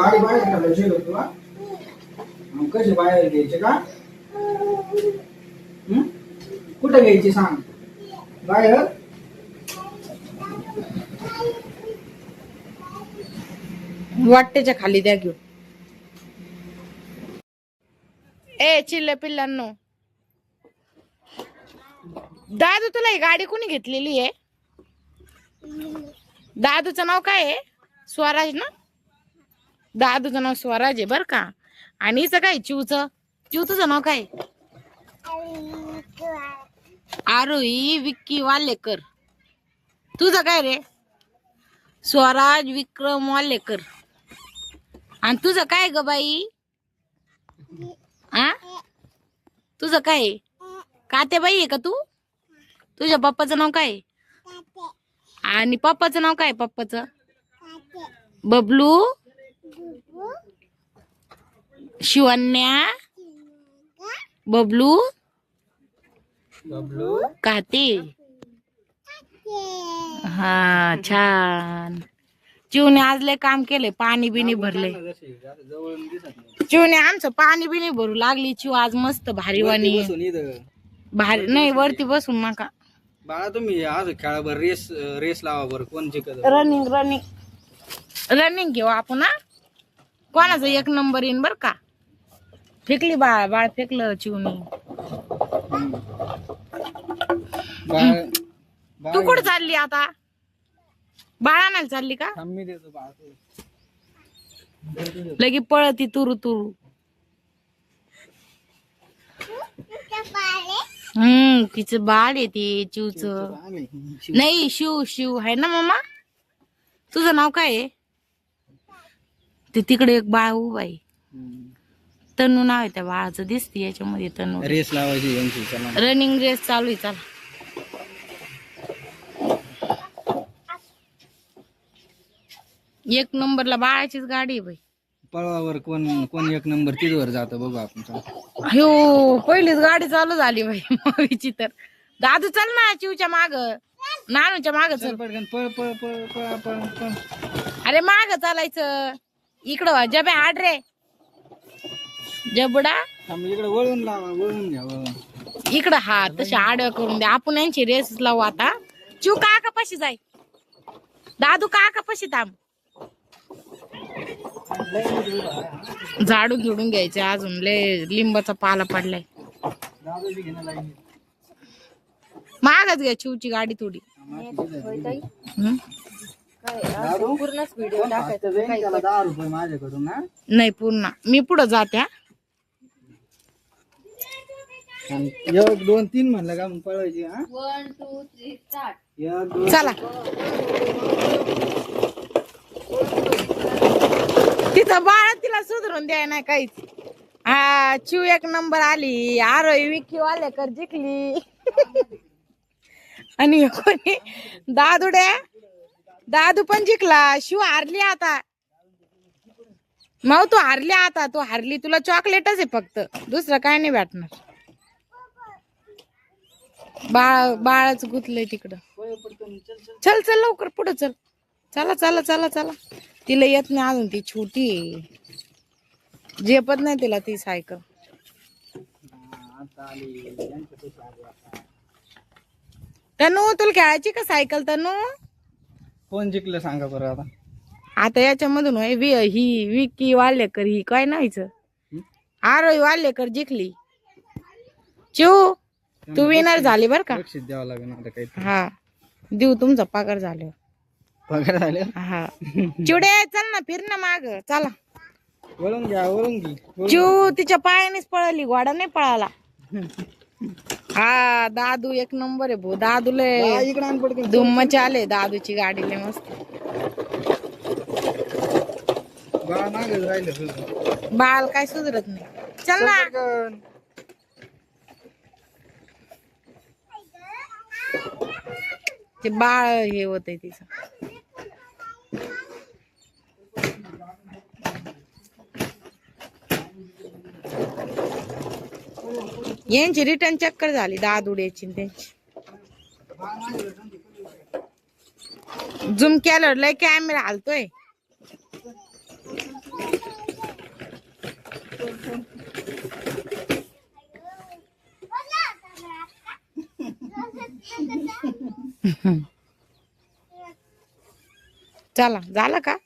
गाडी बाहेर घालायची का तुला? मग कशी बाहेर घ्यायची का? कुठे घ्यायची सांग? बाहेर वाटेच्या खाली द्या घेऊ. ए चिल्ले पिल्लांनो, दादू तुला ही गाडी कोणी घेतलेली आहे? दादूचं नाव काय आहे? स्वराज ना? दादूचं नाव स्वराज आहे बर का. आणि हिचं काय चिवचं? चिव तुझं नाव काय? आरोही विक्की वालेकर. तुझं काय रे? स्वराज विक्रम वालेकर. आणि तुझं काय ग बाई? आ तुझं काय? कात्याबाई आहे का तू? तुझ्या पप्पाचं नाव काय? आणि पप्पाचं नाव काय? पप्पाचं बबलू, शिवन्या, बबलू, काते. हा छान. चिवने आज लय काम केले, पाणी बिनी भरले. चिवने आमचं पाणी बिनी भरू लागली. चिव आज मस्त भारी वाणी भारी. नाही वरती बसून नका बाळा, तुम्ही आज खेळाभर रेस लावा बरं, कोण जिंकत. रनिंग रनिंग रनिंग घेऊ आपण. हा कोणाचा एक नंबर येईन बर का. फेकली बाळ, बाळ फेकलं चिवने. तू कुठं चालली आता? बाळा नाही चालली का? मी देतो बाळा. लगी पळती तुरु तुरु. तिचं बाळ आहे ते चिवच. नाही शिव शिव आहे ना मामा. तुझं नाव काय आहे? ते तिकडे एक बाळ उभा आहे. तनू नाव आहे त्या बाळाचं. दिसते याच्यामध्ये तनू. रेस लावायची. रनिंग रेस चालू आहे. चला एक नंबरला बाळाचीच गाडी आहे बाई. पळवावर कोण कोण एक नंबर तिथवर जातो बघू आपण. हो पहिलीच गाडी चालू झाली बाई मावीची तर. दादू चल ना चिवच्या माग, नानूच्या माग चल. पटकन पळ पळ पळ पळ पळ पळ. अरे माग चालायचं. इकडं जबे आड रे जबडा. इकडे वळून लावा, वळून घ्या वळून. इकडं हा तशी आडव्या करून द्या. आपण यांची रेस लावू आता. चिव काका पशी जाय. दादू काका पशी थांब. झाडू झुडून घ्यायचे. अजून लय लिंबाचा पाला पडलाय. मागच घ्या चिवची गाडी थोडी. पूर्णच व्हिडिओ टाकायचा. 10 रुपये माझ्याकडून. नाही पूर्ण मी पुढं जात्या. 1 2 3 म्हणलं का मग पळवायची. 1 2 3 स्टार्ट. 1 2. चला तिथं बाळ तिला सुधरून द्याय नाही काहीच. हा चिव एक नंबर आली. आरोही विक्की वालेकर जिंकली. आणि कोणी दादुड्या. दादू पण जिंकला. शिव हारली आता. मग तू हारली आता. तू हारली. तुला चॉकलेटच आहे फक्त, दुसरं काय नाही भेटणार. बाळच गुतलंय तिकडं. चल चल लवकर पुढे चल. चला चला चला चला. तिला येत नाही अजून. ती छोटी आहे. झेपत नाही तिला ती सायकल. तनू तुला खेळायची का सायकल? तनू कोण जिंकलं सांगा बरं आता. आता याच्यामधून ही विक्की वालेकर, ही काय नाहीच आरोही वालेकर जिंकली. चिव तू विनर झाली बर का. बक्षीस द्यावं लागेल आता काही. हा देऊ तुमचा पगार झाल्यावर. पगार झाले. हा चिवडे चल ना फिर ना माग. चला वळून घ्या, वळून घे. चिव तिच्या पायानेच पळाली. घोडा नाही पळाला. हा दादू एक नंबर आहे भाऊ. दादूले इकडे आण पटकन. धुम्म चाले दादूची गाडी लय मस्त. बाळा मागेच राहिलं. बाळ काय सुधरत नाही. चल ना. ते बाळ हे होतंय तिचं. यांची रिटर्न चक्कर झाली दादुड्याची त्यांची. झूम केल्यावर लय कॅमेरा हालतोय. चला झालं का